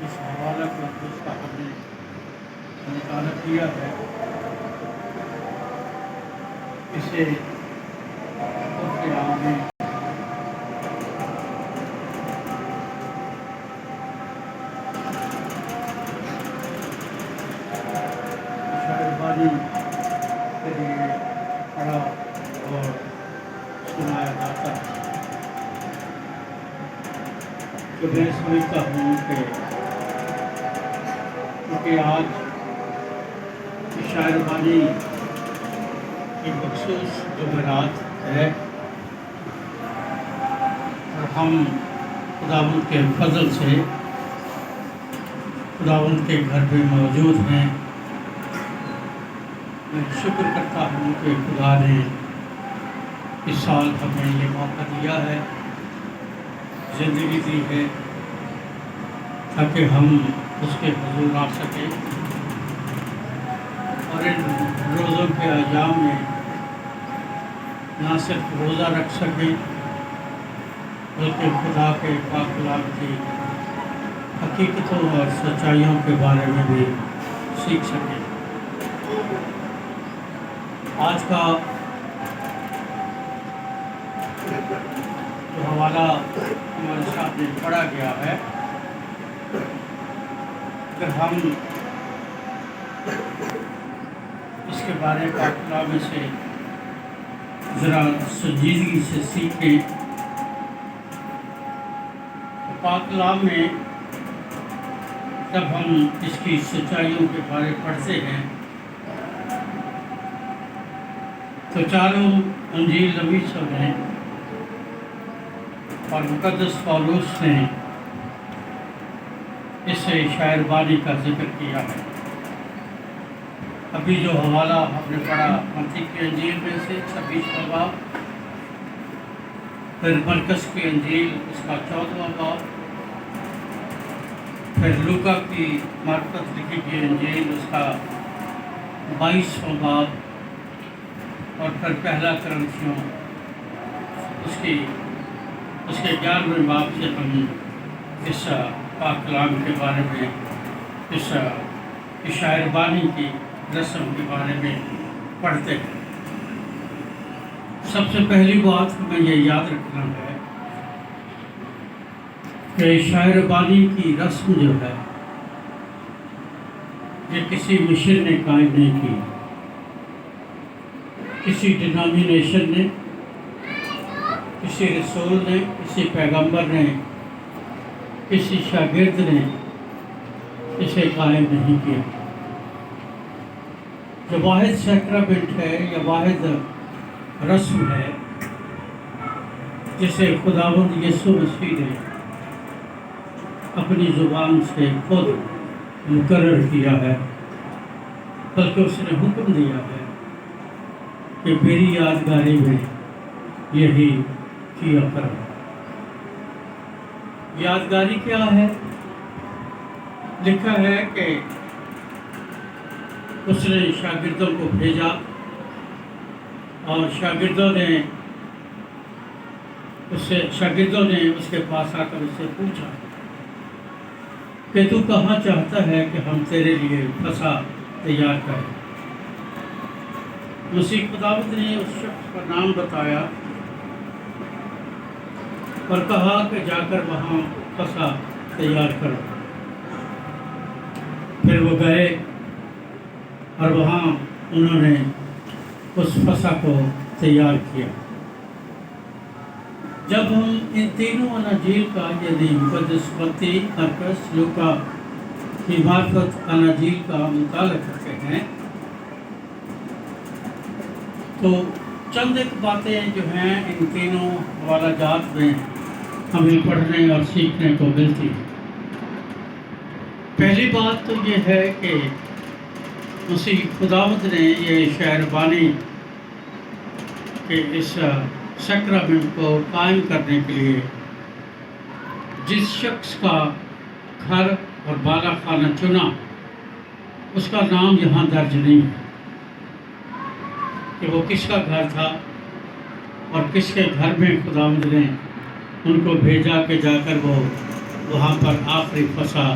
اس حوالہ کو اس کا ہم نے مطالعہ کیا ہے، اسے عرف عام میں شاعر بانی کے لیے پڑھا اور سنایا جاتا ہے، تو میں سمجھتا ہوں کہ کیونکہ آج شاعر بانی کی مخصوص جمعرات ہے اور ہم خداوند کے فضل سے خداوند کے گھر میں موجود ہیں۔ میں شکر کرتا ہوں کہ خدا نے اس سال ہمیں یہ موقع دیا ہے، زندگی دی ہے، تاکہ ہم اس کے حضور آ سکیں اور ان روزوں کے ایام میں نہ صرف روزہ رکھ سکیں بلکہ خدا کے پاک کلام کی حقیقتوں اور سچائیوں کے بارے میں بھی سیکھ سکیں۔ آج کا جو حوالہ ہمارے سامنے پڑھا گیا ہے، اگر ہم اس کے بارے پاک کلام میں سے ذرا سنجیدگی سے سیکھیں تو پاک کلام میں جب ہم اس کی سچائیوں کے بارے پڑھتے ہیں تو چاروں انجیل نویسوں نے اور مقدس پولس نے اس سے شاعر بانی کا ذکر کیا ہے۔ ابھی جو حوالہ ہم نے پڑھا متی کی انجیل میں سے 26واں باب، پھر مرکز کی انجیل اس کا 14واں باب، پھر لوکا کی معرفت لکھی گئی انجیل اس کا 22واں باب، اور پھر پہلا کرنتھیوں اس کے 11ویں باب سے ہم اس پاک کلام کے بارے میں، اس شاعر بانی کی رسم کے بارے میں پڑھتے ہیں۔ سب سے پہلی بات ہمیں یہ یاد رکھنا ہے کہ شاعر بانی کی رسم جو ہے یہ کسی مشن نے قائم نہیں کی، کسی ڈینامینیشن نے، کسی رسول نے، کسی پیغمبر نے، کسی شاگرد نے اسے قائم نہیں کیا۔ جو واحد سیکرامنٹ ہے یا واحد رسم ہے جسے خداوند یسوع مسیح نے اپنی زبان سے خود مقرر کیا ہے، بلکہ اس نے حکم دیا ہے کہ میری یادگاری میں یہی کیا کرو۔ یادگاری کیا ہے؟ لکھا ہے کہ اس نے شاگردوں کو بھیجا اور شاگردوں نے اس کے پاس آ کر اس سے پوچھا کہ تو کہاں چاہتا ہے کہ ہم تیرے لیے فسح تیار کریں؟ مسیح خداوند نے اس شخص کا نام بتایا اور کہا کہ جا کر وہاں فسح تیار کرو۔ پھر وہ گئے اور وہاں انہوں نے اس فسح کو تیار کیا۔ جب ہم ان تینوں اناجیل کا یعنی مقدس متی، مرکز، لوکا کی معرفت اناجیل کا مطالعہ کرتے ہیں تو چند ایک باتیں جو ہیں ان تینوں حوالہ جات میں ہمیں پڑھنے اور سیکھنے کو ملتی ہے۔ پہلی بات تو یہ ہے کہ مسیح خداوند نے یہ شاعر بانی کے اس سیکرامنٹ کو قائم کرنے کے لیے جس شخص کا گھر اور بالا خانہ چنا اس کا نام یہاں درج نہیں ہے کہ وہ کس کا گھر تھا اور کس کے گھر میں خداوند نے ان کو بھیجا کہ جا کر وہ وہاں پر آخری فسح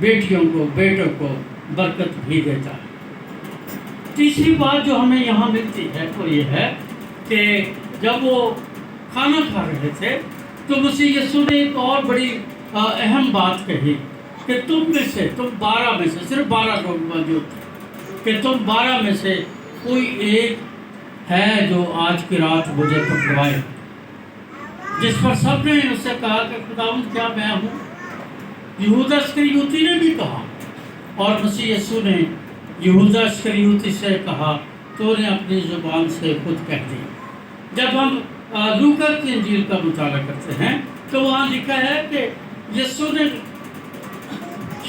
بیٹیوں کو بیٹوں کو برکت بھی دیتا ہے۔ تیسری بات جو ہمیں یہاں ملتی ہے وہ یہ ہے کہ جب وہ کھانا کھا رہے تھے تو مسیح یسوع نے ایک اور بڑی اہم بات کہی کہ تم 12 میں سے صرف 12 لوگ موجود تھے کہ تم 12 میں سے کوئی ایک ہے جو آج کی رات مجھے پکڑوائے، جس پر سب نے اس سے کہا کہ خداوند کیا میں ہوں؟ یہودا اسکریوتی نے بھی کہا، اور مسیح یسوع نے یہودا اسکریوتی سے کہا تو نے اپنی زبان سے خود کہہ دی۔ جب ہم لوکا کی انجیل کا مطالعہ کرتے ہیں تو وہاں لکھا ہے کہ یسوع نے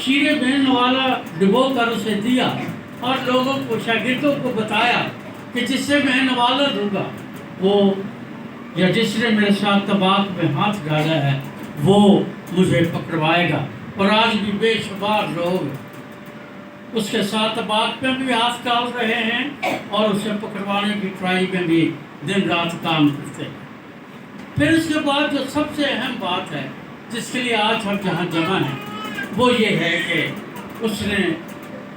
شیرے بہن والا ڈبو کر اسے دیا اور لوگوں کو شاگردوں کو بتایا کہ جس سے میں نوالا دوں گا وہ یا جس نے میرے ساتھ طباق میں ہاتھ ڈالا ہے وہ مجھے پکڑوائے گا۔ اور آج بھی بے شمار لوگ اس کے ساتھ طباق میں بھی ہاتھ ڈال رہے ہیں اور اسے پکڑوانے کی ٹرائی میں بھی دن رات کام کرتے ہیں۔ پھر اس کے بعد جو سب سے اہم بات ہے جس کے لیے آج ہم جہاں جمع ہیں وہ یہ ہے کہ اس نے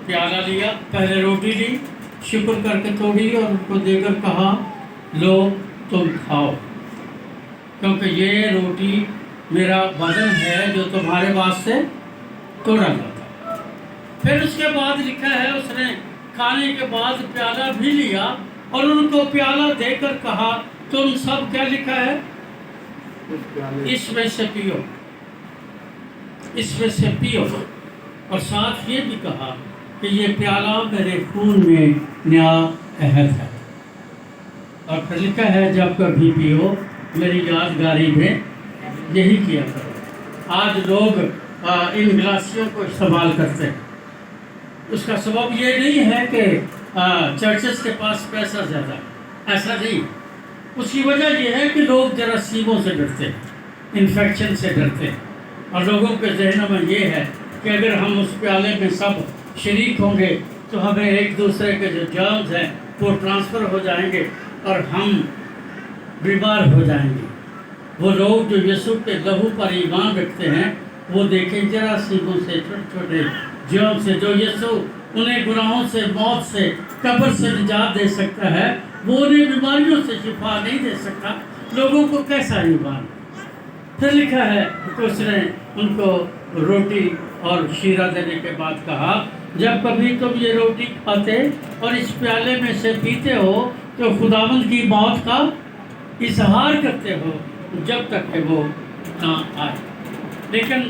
پیالہ لیا، پہلے روٹی لی، شکر کر کے توڑی اور ان کو دے کر کہا لو تم کھاؤ، کیونکہ یہ روٹی میرا بدن ہے جو تمہارے واسطے توڑا جاتا ہے۔ پھر اس کے بعد لکھا ہے اس نے کھانے کے بعد پیالہ بھی لیا اور ان کو پیالہ دے کر کہا تم سب کیا لکھا ہے اس میں سے پیو، اس میں سے پیو، اور ساتھ یہ بھی کہا کہ یہ پیالہ میرے خون میں نیا عہد ہے۔ اور پھر لکھا ہے جب کبھی پیو میری یادگاری میں یہی کیا کرو۔ آج لوگ ان گلاسیوں کو استعمال کرتے ہیں، اس کا سبب یہ نہیں ہے کہ چرچز کے پاس پیسہ زیادہ ہے، ایسا نہیں، اس کی وجہ یہ ہے کہ لوگ جراثیموں سے ڈرتے ہیں، انفیکشن سے ڈرتے ہیں، اور لوگوں کے ذہنوں میں یہ ہے کہ اگر ہم اس پیالے میں سب شریک ہوں گے تو ہمیں ایک دوسرے کے جو جرمز ہیں وہ ٹرانسفر ہو جائیں گے اور ہم بیمار ہو جائیں گے۔ وہ لوگ جو یسوع کے لہو پر ایمان رکھتے ہیں وہ دیکھیں جراثیموں سے، چھوٹے چھوٹے جرم سے، جو یسوع انہیں گناہوں سے، موت سے، قبر سے نجات دے سکتا ہے وہ انہیں بیماریوں سے شفا نہیں دے سکتا، لوگوں کو کیسا ایمان۔ پھر لکھا ہے کہ اس نے ان کو روٹی اور شیرہ دینے کے بعد کہا جب کبھی تم یہ روٹی کھاتے اور اس پیالے میں سے پیتے ہو تو خداوند کی موت کا اظہار کرتے ہو جب تک کہ وہ نہ آئے۔ لیکن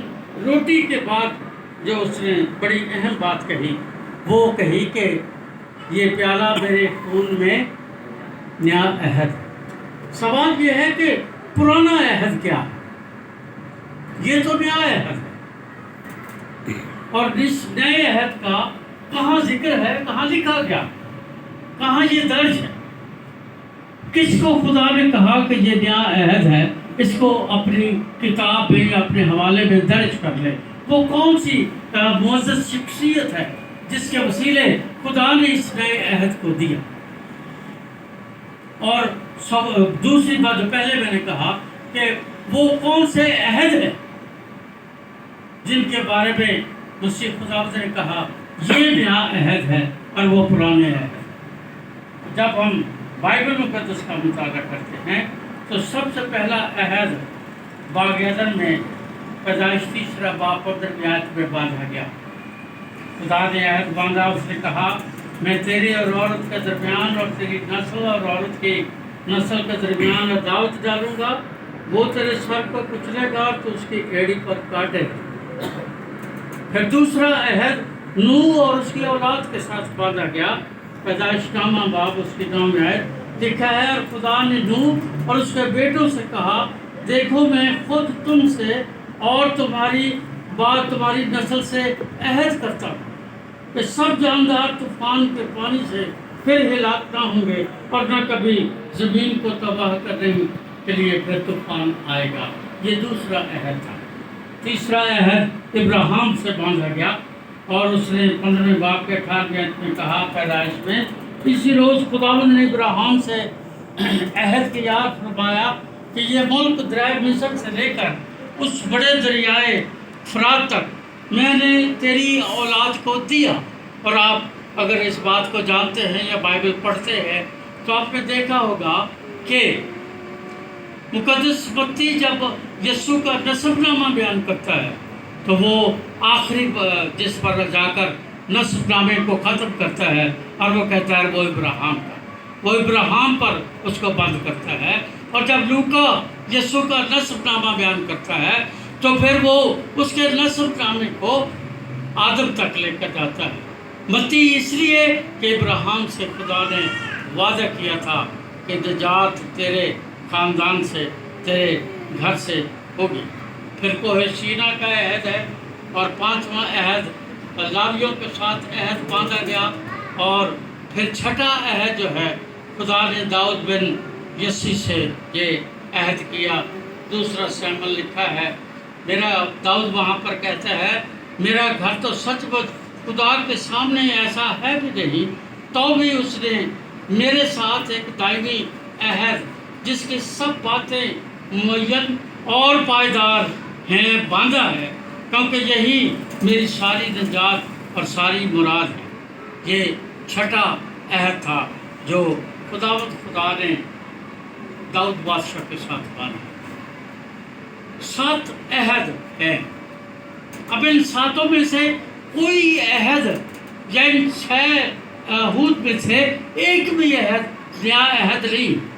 روٹی کے بعد جو اس نے بڑی اہم بات کہی وہ کہی کہ یہ پیالہ میرے خون میں نیا عہد۔ سوال یہ ہے کہ پرانا عہد کیا ہے؟ یہ تو نیا عہد ہے، اور اس نئے عہد کا کہاں ذکر ہے، کہاں لکھا گیا، کہاں یہ درج ہے؟ کس کو خدا نے کہا کہ یہ نیا عہد ہے، اس کو اپنی کتاب میں اپنے حوالے میں درج کر لے؟ وہ کون سی معزز شخصیت ہے جس کے وسیلے خدا نے اس نئے عہد کو دیا؟ اور دوسری بات جو پہلے میں نے کہا کہ وہ کون سے عہد ہیں جن کے بارے میں مسیح خدا نے کہا یہ نیا عہد ہے اور وہ پرانے عہد۔ جب ہم بائبل مقدس کا مطالعہ کرتے ہیں تو سب سے پہلا عہد باغ عدن میں پیدائش 3 باب 15 آیت میں باندھا گیا۔ خدا نے عہد باندھا، اس نے کہا میں تیری اور عورت کے درمیان اور تیری نسل اور عورت کی نسل کے درمیان عداوت ڈالوں گا، وہ تیرے سر کو کچلے گا اور تو اس کی ایڑی پر کاٹے گا۔ پھر دوسرا عہد نوح اور اس کی اولاد کے ساتھ باندھا گیا، پیدائش نامہ باب اس کی 9 آیت لکھا ہے اور خدا نے نوح اور اس کے بیٹوں سے کہا دیکھو میں خود تم سے اور تمہاری بعد تمہاری نسل سے عہد کرتا ہوں کہ سب جاندار طوفان کے پانی سے پھر ہلاک نہ ہوں گے اور نہ کبھی زمین کو تباہ کرنے کے لیے پھر طوفان آئے گا۔ یہ دوسرا عہد تھا۔ تیسرا عہد ابراہیم سے باندھا گیا اور اس نے 15 باب کے 18 آیت میں کہا پیدائش میں اسی روز خداوند نے ابراہیم سے عہد کی یاد فرمایا کہ یہ ملک دریا مصر سے لے کر اس بڑے دریائے فرات تک میں نے تیری اولاد کو دیا. اور آپ اگر اس بات کو جانتے ہیں یا بائبل پڑھتے ہیں تو آپ نے دیکھا ہوگا کہ مقدس متی جب یسوع کا نسب نامہ بیان کرتا ہے تو وہ آخری جس پر جا کر نسب نامے کو ختم کرتا ہے اور وہ کہتا ہے وہ ابراہیم کا، وہ ابراہیم پر اس کو بند کرتا ہے. اور جب لوکا یسوع کا نسب نامہ بیان کرتا ہے تو پھر وہ اس کے نسب نامے کو آدم تک لے کر جاتا ہے. متی اس لیے کہ ابراہیم سے خدا نے وعدہ کیا تھا کہ نجات تیرے خاندان سے، تیرے گھر سے ہوگی. پھر کوہ سینا کا عہد ہے اور 5واں عہد لاویوں کے ساتھ عہد باندھا گیا. اور پھر چھٹا عہد جو ہے خدا نے داؤد بن یسی سے یہ عہد کیا. دوسرا سیموئیل لکھا ہے، میرا داؤد وہاں پر کہتا ہے میرا گھر تو سچ بچ خدا کے سامنے ایسا ہے بھی نہیں، تو بھی اس نے میرے ساتھ ایک دائمی عہد جس کی سب باتیں معین اور پائیدار ہیں باندھا ہے، کیونکہ یہی میری ساری نجات اور ساری مراد ہے. یہ چھٹا عہد تھا جو خدا نے داؤد بادشاہ کے ساتھ باندھا. 7 عہد ہیں. اب ان 7 میں سے کوئی عہد یا ان 6 عہود میں سے ایک بھی عہد نیا عہد نہیں،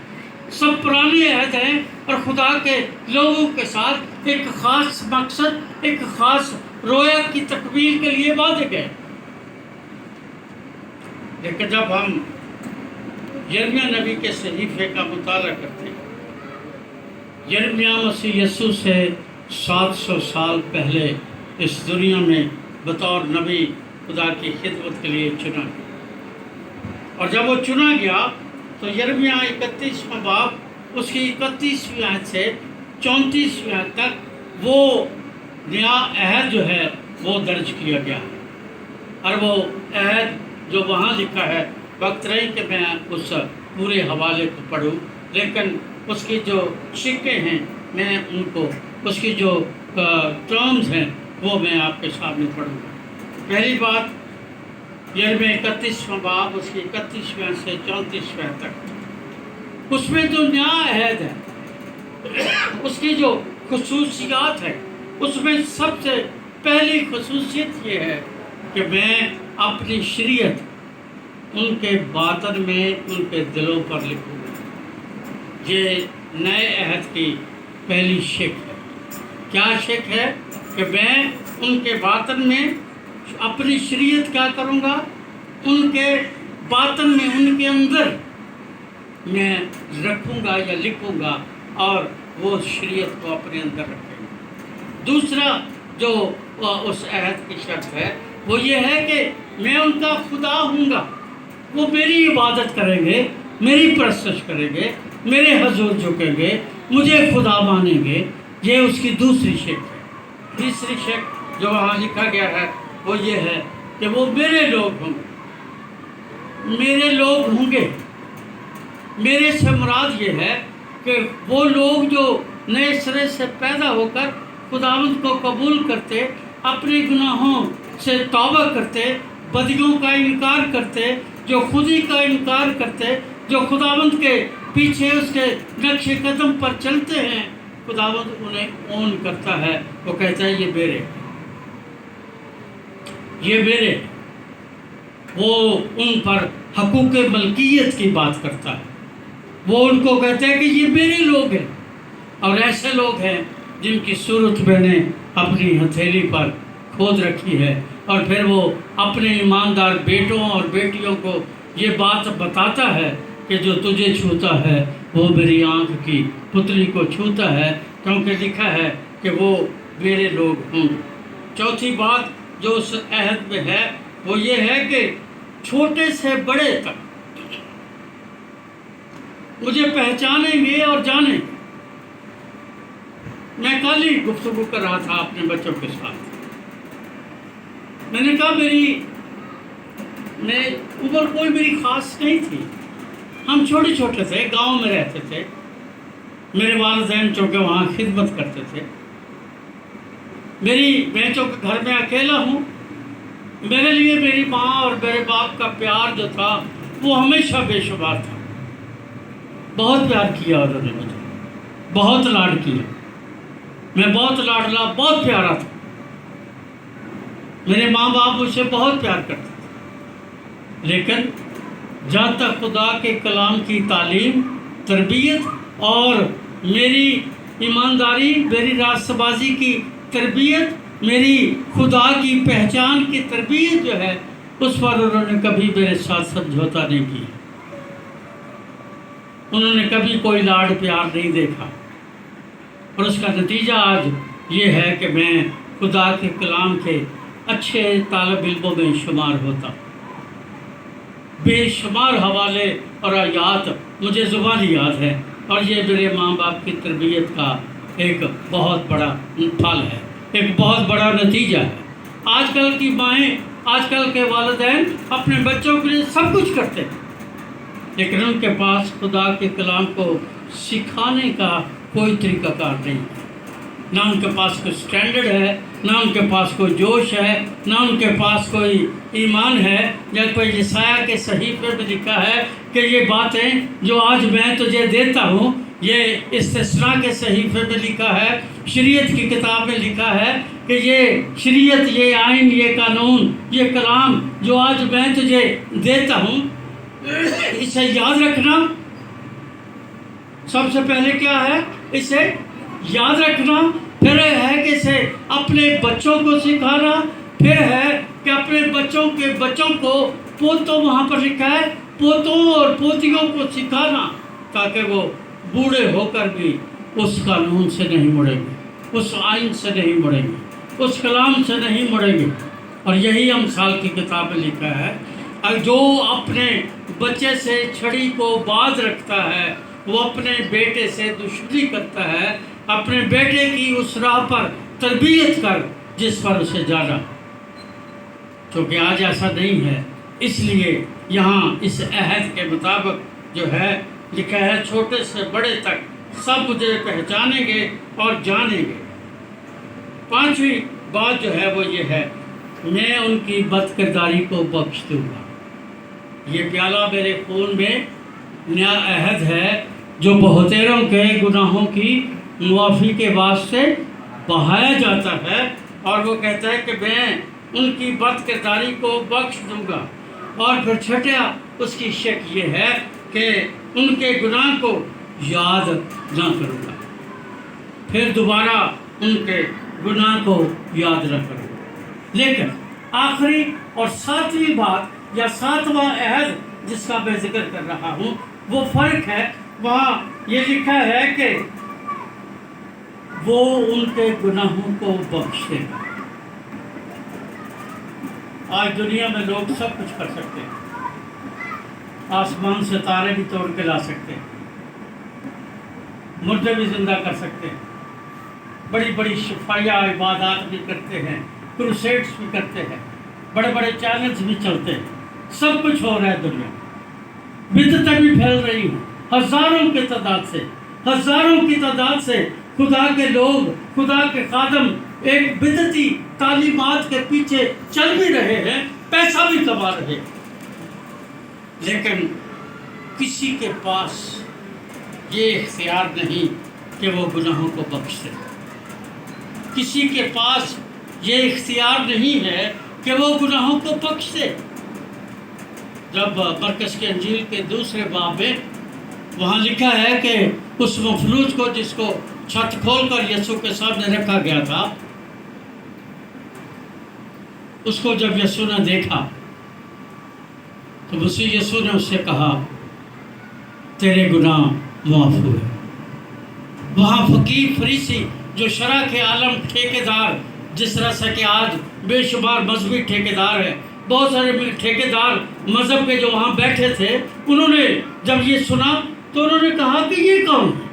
سب پرانے عہد ہیں اور خدا کے لوگوں کے ساتھ ایک خاص مقصد، ایک خاص رویا کی تکمیل کے لیے باندھے گئے. لیکن جب ہم یرمیہ نبی کے صحیفے کا مطالعہ کرتے ہیں، یرمیہ مسیح یسوع سے 700 سال پہلے اس دنیا میں بطور نبی خدا کی خدمت کے لیے چنا گیا. اور جب وہ چنا گیا تو یرمیہ 31واں باب اس کی 31ویں آیت سے 34ویں آیت تک وہ نیا عہد جو ہے وہ درج کیا گیا ہے. اور وہ عہد جو وہاں لکھا ہے، وقت رہی کہ میں اس پورے حوالے کو پڑھوں، لیکن اس کی جو شکیں ہیں میں ان کو، اس کی جو ٹرمز ہیں وہ میں آپ کے سامنے پڑھوں گا. پہلی بات یرمیہ 31واں باب اس کی 31ویں سے 34ویں تک، اس میں جو نیا عہد ہے اس کی جو خصوصیات ہے، اس میں سب سے پہلی خصوصیت یہ ہے کہ میں اپنی شریعت ان کے باطن میں، ان کے دلوں پر لکھوں گا. یہ نئے عہد کی پہلی شک ہے. کیا شک ہے؟ کہ میں ان کے باطن میں اپنی شریعت کیا کروں گا، ان کے باطن میں، ان کے اندر میں رکھوں گا یا لکھوں گا اور وہ شریعت کو اپنے اندر رکھیں گے. دوسرا جو اس عہد کی شرط ہے وہ یہ ہے کہ میں ان کا خدا ہوں گا، وہ میری عبادت کریں گے، میری پرستش کریں گے، میرے حضور جھکیں گے، مجھے خدا مانیں گے. یہ اس کی دوسری شک ہے. تیسری شک جو وہاں لکھا گیا ہے وہ یہ ہے کہ وہ میرے لوگ ہوں گے. میرے لوگ ہوں گے، میرے سے مراد یہ ہے کہ وہ لوگ جو نئے سرے سے پیدا ہو کر خداوند کو قبول کرتے، اپنے گناہوں سے توبہ کرتے، بدیوں کا انکار کرتے، جو خودی کا انکار کرتے، جو خداوند کے پیچھے اس کے نقش قدم پر چلتے ہیں، خداوند انہیں اون کرتا ہے. وہ کہتا ہے یہ میرے، یہ میرے. وہ ان پر حقوق ملکیت کی بات کرتا ہے. وہ ان کو کہتا ہے کہ یہ میرے لوگ ہیں. اور ایسے لوگ ہیں جن کی صورت میں نے اپنی ہتھیلی پر کھود رکھی ہے. اور پھر وہ اپنے ایماندار بیٹوں اور بیٹیوں کو یہ بات بتاتا ہے کہ جو تجھے چھوتا ہے وہ میری آنکھ کی پتلی کو چھوتا ہے، کیونکہ لکھا ہے کہ وہ میرے لوگ ہوں. چوتھی بات جو اس عہد میں ہے وہ یہ ہے کہ چھوٹے سے بڑے تک مجھے پہچانیں گے اور جانیں گے. میں کل ہی گفتگو کر رہا تھا اپنے بچوں کے ساتھ. میں نے کہا میں عمر کوئی میری خاص نہیں تھی. ہم چھوٹے چھوٹے تھے، گاؤں میں رہتے تھے. میرے والدین چونکہ وہاں خدمت کرتے تھے. میں جو گھر میں اکیلا ہوں، میرے لیے میری ماں اور میرے باپ کا پیار جو تھا وہ ہمیشہ بے شمار تھا۔ بہت پیار کیا انہوں نے مجھے، بہت لاڈ کیا، میں بہت لاڈلا، بہت پیارا تھا۔ میرے ماں باپ مجھ سے بہت پیار کرتے تھے، لیکن جہاں تک خدا کے کلام کی تعلیم، تربیت اور میری ایمانداری، میری راست بازی کی تربیت، میری خدا کی پہچان کی تربیت جو ہے، اس پر انہوں نے کبھی میرے ساتھ سمجھوتا نہیں کیا۔ انہوں نے کبھی کوئی لاڈ پیار نہیں دیکھا، اور اس کا نتیجہ آج یہ ہے کہ میں خدا کے کلام کے اچھے طالب علموں میں شمار ہوتا۔ بے شمار حوالے اور آیات مجھے زبانی یاد ہے، اور یہ میرے ماں باپ کی تربیت کا ایک بہت بڑا پھل ہے، ایک بہت بڑا نتیجہ ہے۔ آج کل کی مائیں، آج کل کے والدین اپنے بچوں کے لیے سب کچھ کرتے ہیں، لیکن ان کے پاس خدا کے کلام کو سکھانے کا کوئی طریقہ کار نہیں، نہ ان کے پاس کوئی سٹینڈرڈ ہے، نہ ان کے پاس کوئی جوش ہے، نہ ان کے پاس کوئی ایمان ہے۔ جب کوئی یسایہ کے صحیفے میں لکھا ہے کہ یہ باتیں جو آج میں تجھے دیتا ہوں، یہ استثناء کے صحیفے میں لکھا ہے، شریعت کی کتاب میں لکھا ہے کہ یہ شریعت، یہ آئین، یہ قانون، یہ کلام جو آج میں تجھے دیتا ہوں، اسے یاد رکھنا۔ سب سے پہلے کیا ہے؟ اسے یاد رکھنا، پھر ہے کہ اسے اپنے بچوں کو سکھانا، پھر ہے کہ اپنے بچوں کے بچوں کو، پوتوں، وہاں پر لکھا ہے پوتوں اور پوتیوں کو سکھانا، تاکہ وہ بوڑھے ہو کر بھی اس قانون سے نہیں مڑیں گے، اس آئین سے نہیں مڑیں گے، اس کلام سے نہیں مڑیں گے۔ اور یہی امثال کی کتاب میں لکھا ہے، جو اپنے بچے سے چھڑی کو باز رکھتا ہے، وہ اپنے بیٹے سے دشمنی کرتا ہے۔ اپنے بیٹے کی اس راہ پر تربیت کر جس پر اسے جانا۔ چونکہ آج ایسا نہیں ہے، اس لیے یہاں اس عہد کے مطابق جو ہے لکھا ہے، چھوٹے سے بڑے تک سب مجھے پہچانیں گے اور جانیں گے۔ پانچویں بات جو ہے وہ یہ ہے، میں ان کی بد کرداری کو بخش دوں گا۔ یہ پیالہ میرے خون میں نیا عہد ہے، جو بہتیروں کے گناہوں کی معافی کے واسطے بہایا جاتا ہے، اور وہ کہتا ہے کہ میں ان کی بد کرداری کو بخش دوں گا۔ اور پھر چھٹا اس کی شک یہ ہے کہ ان کے گناہ کو یاد نہ کروں گا، پھر دوبارہ ان کے گناہ کو یاد نہ کروں گا۔ لیکن آخری اور ساتویں بات یا ساتواں عہد جس کا میں ذکر کر رہا ہوں، وہ فرق ہے، وہاں یہ لکھا ہے کہ وہ ان کے گناہوں کو بخشے گا۔ آج دنیا میں لوگ سب کچھ کر سکتے ہیں، آسمان سے تارے بھی توڑ کے لا سکتے ہیں، مردے بھی زندہ کر سکتے ہیں، بڑی بڑی شفایہ عبادات بھی کرتے ہیں، کروسیڈز بھی کرتے ہیں، بڑے بڑے چینلز بھی چلتے ہیں، سب کچھ ہو رہا ہے دنیا میں، بدعتیں بھی پھیل رہی ہیں، ہزاروں کی تعداد سے خدا کے لوگ، خدا کے خادم ایک بدعتی تعلیمات کے پیچھے چل بھی رہے ہیں، پیسہ بھی کما رہے ہیں، لیکن کسی کے پاس یہ اختیار نہیں کہ وہ گناہوں کو بخش دے۔ کسی کے پاس یہ اختیار نہیں ہے کہ وہ گناہوں کو بخش دے۔ جب مرکز کی انجیل کے دوسرے باب میں وہاں لکھا ہے کہ اس مفلوج کو، جس کو چھت کھول کر یسوع کے سامنے رکھا گیا تھا، اس کو جب یسوع نے دیکھا تو مسیح یسوع نے اس سے کہا، تیرے گناہ معاف ہوئے۔ وہاں فقیر فریسی جو شرع کے عالم ٹھیکیدار، جس طرح سے کہ آج بے شمار مذہبی ٹھیکیدار ہیں، بہت سارے ٹھیکیدار مذہب کے جو وہاں بیٹھے تھے، انہوں نے جب یہ سنا تو انہوں نے کہا کہ یہ کون ہے؟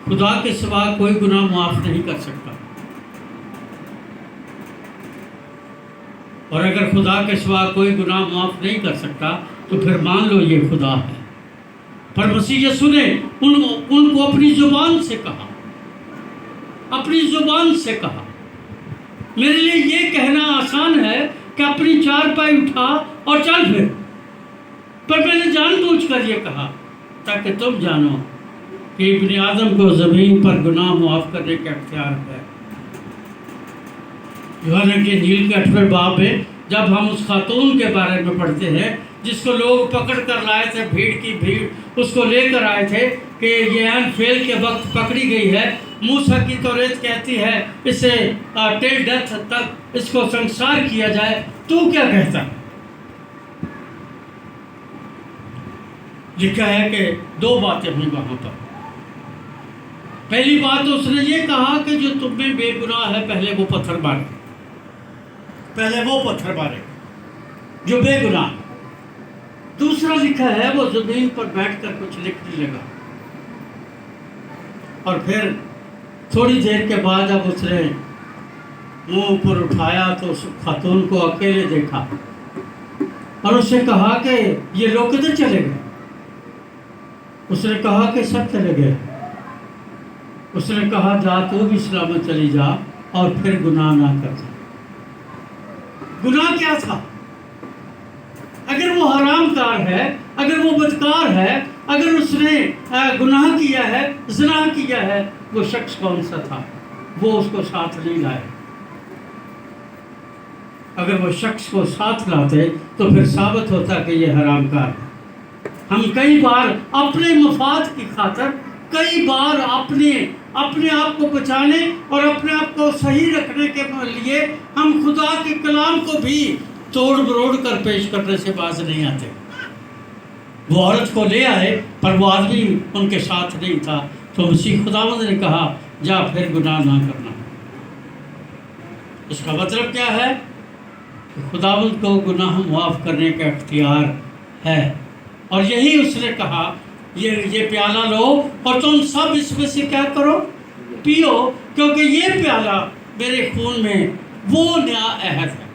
خدا کے سوا کوئی گناہ معاف نہیں کر سکتا، اور اگر خدا کے سوا کوئی گناہ معاف نہیں کر سکتا تو پھر مان لو یہ خدا ہے۔ پر مسیح یسوع نے ان کو اپنی زبان سے کہا، اپنی زبان سے کہا. میرے لیے یہ کہنا آسان ہے کہ اپنی چارپائی اٹھا اور چل پھر، پر میں نے جان بوجھ کر یہ کہا تاکہ تم جانو کہ ابن آدم کو زمین پر گناہ معاف کرنے کا اختیار ہے. یوحنا کی انجیل کے 8ویں باب میں جب ہم اس خاتون کے بارے میں پڑھتے ہیں جس کو لوگ پکڑ کر لائے تھے، بھیڑ کی بھیڑ اس کو لے کر آئے تھے کہ یہ عین فیل کے وقت پکڑی گئی ہے، موسیٰ کی توریت کہتی ہے اسے ٹل ڈیتھ تک اس کو سنسار کیا جائے، تو کیا کہتا ہے؟ لکھا ہے کہ 2 باتیں ہوئی وہاں پر. پہلی بات اس نے یہ کہا کہ جو تم میں بے گناہ ہے پہلے وہ پتھر مارے، پہلے وہ پتھر مارے جو بے گناہ. دوسرا لکھا ہے وہ زمین پر بیٹھ کر کچھ لکھنے لگا، اور پھر تھوڑی دیر کے بعد جب اس نے منہ اوپر اٹھایا تو اس خاتون کو اکیلے دیکھا اور اس سے کہا کہ یہ لوگ کدھر چلے گئے؟ اس نے کہا کہ سب چلے گئے. اس نے کہا جا تو بھی سلامت چلی جا اور پھر گناہ نہ کرتا. گناہ کیا تھا؟ اگر وہ حرام کار ہے، اگر وہ بدکار ہے، اگر اس نے گناہ کیا ہے، زنا کیا ہے، وہ شخص کون سا تھا؟ وہ اس کو ساتھ نہیں لائے. اگر وہ شخص کو ساتھ لاتے تو پھر ثابت ہوتا کہ یہ حرام کار ہے. ہم کئی بار اپنے مفاد کی خاطر، کئی بار اپنے آپ کو بچانے اور اپنے آپ کو صحیح رکھنے کے لیے ہم خدا کے کلام کو بھی توڑ مروڑ کر پیش کرنے سے باز نہیں آتے. وہ عورت کو لے آئے پر وہ آدمی ان کے ساتھ نہیں تھا، تو مسیح خداوند نے کہا جا پھر گناہ نہ کرنا. اس کا مطلب کیا ہے؟ کہ خداوند کو گناہ معاف کرنے کا اختیار ہے، اور یہی اس نے کہا یہ پیالہ لو اور تم سب اس میں سے کیا کرو؟ پیو، کیونکہ یہ پیالہ میرے خون میں وہ نیا عہد ہے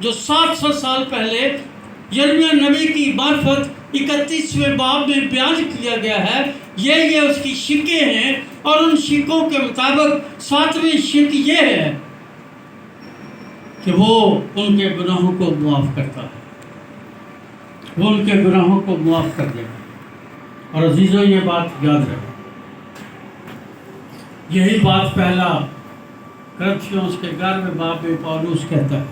جو 700 سال پہلے یرمیہ نبی کی معرفت 31ویں باب میں بیان کیا گیا ہے. یہ اس کی شکیں ہیں، اور ان شکوں کے مطابق 7ویں شک یہ ہے کہ وہ ان کے گناہوں کو معاف کرتا ہے، وہ ان کے گناہوں کو معاف کر دے گا. اور عزیزو یہ بات یاد رکھو، یہی بات پہلا کرنتھیوں کے 11ویں باب میں پولس کہتا ہے.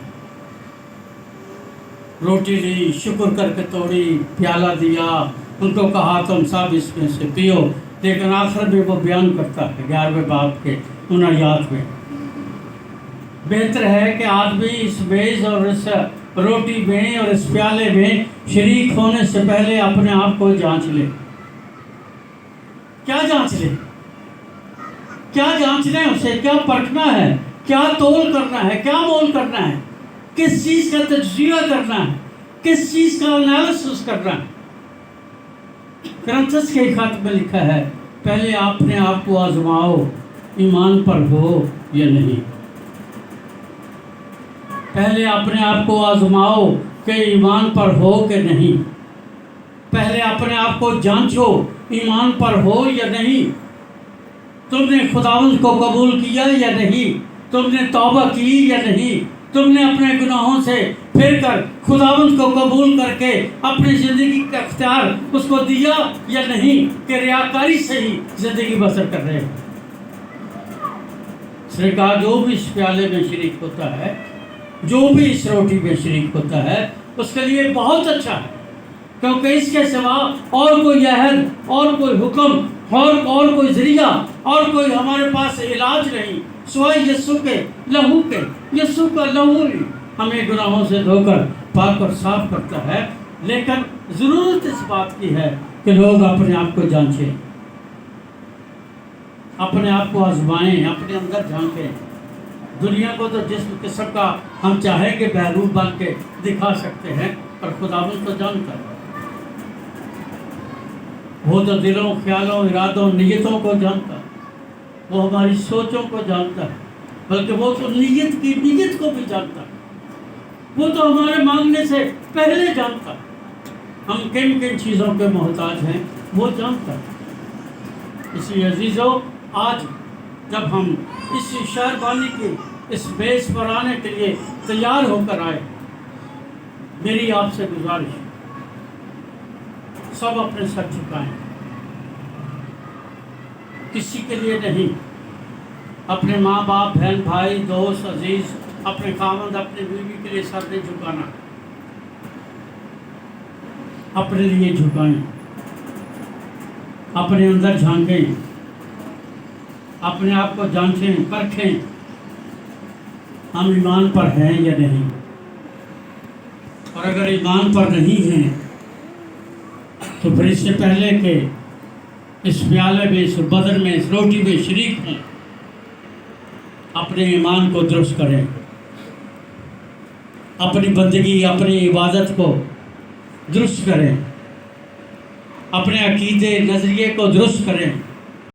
روٹی لی، شکر کر کے توڑی، پیالہ دیا، ان کو کہا تم سب اس میں سے پیو. لیکن آخر میں وہ بیان کرتا ہے 11ویں باب کے ان آیات میں، بہتر ہے کہ آدمی اس میز اور اس روٹی میں اور اس پیالے میں شریک ہونے سے پہلے اپنے آپ کو جانچ لے. کیا جانچ لے؟ کیا جانچنا ہے اسے؟ کیا پرکھنا ہے؟ کیا تول کرنا ہے؟ کیا مول کرنا ہے؟ کس چیز کا تجزیہ کرنا ہے؟ کس چیز کا انالیسس کرنا ہے؟ کرنتھس کے خط میں لکھا ہے پہلے اپنے آپ کو آزماؤ ایمان پر ہو یا نہیں. پہلے اپنے آپ کو آزماؤ کہ ایمان پر ہو کہ نہیں. پہلے اپنے آپ کو جانچو ایمان پر ہو یا نہیں. تم نے خداوند کو قبول کیا یا نہیں؟ تم نے توبہ کی یا نہیں؟ تم نے اپنے گناہوں سے پھر کر خداوند کو قبول کر کے اپنی زندگی کا اختیار اس کو دیا یا نہیں کہ ریاکاری سے ہی زندگی بسر کر رہے ہو؟ اس نے کہا جو بھی اس پیالے میں شریک ہوتا ہے، جو بھی اس روٹی میں شریک ہوتا ہے، اس کے لیے بہت اچھا ہے، کیونکہ اس کے سوا اور کوئی عہد، اور کوئی حکم، اور کوئی ذریعہ، اور کوئی ہمارے پاس علاج نہیں سوائے یسوع کے لہو کے. یسوع کا لہو ہی ہمیں گناہوں سے دھو کر پاک اور صاف کرتا ہے. لیکن ضرورت اس بات کی ہے کہ لوگ اپنے آپ کو جانچیں، اپنے آپ کو آزمائیں، اپنے اندر جھانکیں. دنیا کو تو جس قسم کا ہم چاہیں کہ بیروب بن کے دکھا سکتے ہیں، پر خداوند تو جانتا ہے. وہ تو دلوں، خیالوں، ارادوں، نیتوں کو جانتا ہے. وہ ہماری سوچوں کو جانتا ہے، بلکہ وہ تو نیت کو بھی جانتا ہے. وہ تو ہمارے مانگنے سے پہلے جانتا ہے ہم کن کن چیزوں کے محتاج ہیں، وہ جانتا ہے. اس لیے عزیزو، آج جب ہم اس شہر بانی کے اس بیس پر آنے کے لیے تیار ہو کر آئے، میری آپ سے گزارش، سب اپنے سر جھکائیں، کسی کے لیے نہیں، اپنے ماں باپ، بہن بھائی، دوست عزیز، اپنے خاوند، اپنے بیوی کے لیے سر نہیں جھکانا، اپنے لیے جھکائیں، اپنے اندر جھانکیں، اپنے آپ کو جانچیں، پرکھیں، ہم ایمان پر ہیں یا نہیں، اور اگر ایمان پر نہیں ہیں تو پھر اس سے پہلے کہ اس پیالے میں، اس بدن میں، اس روٹی میں شریک ہوں، اپنے ایمان کو درست کریں، اپنی بندگی، اپنی عبادت کو درست کریں، اپنے عقیدے، نظریے کو درست کریں،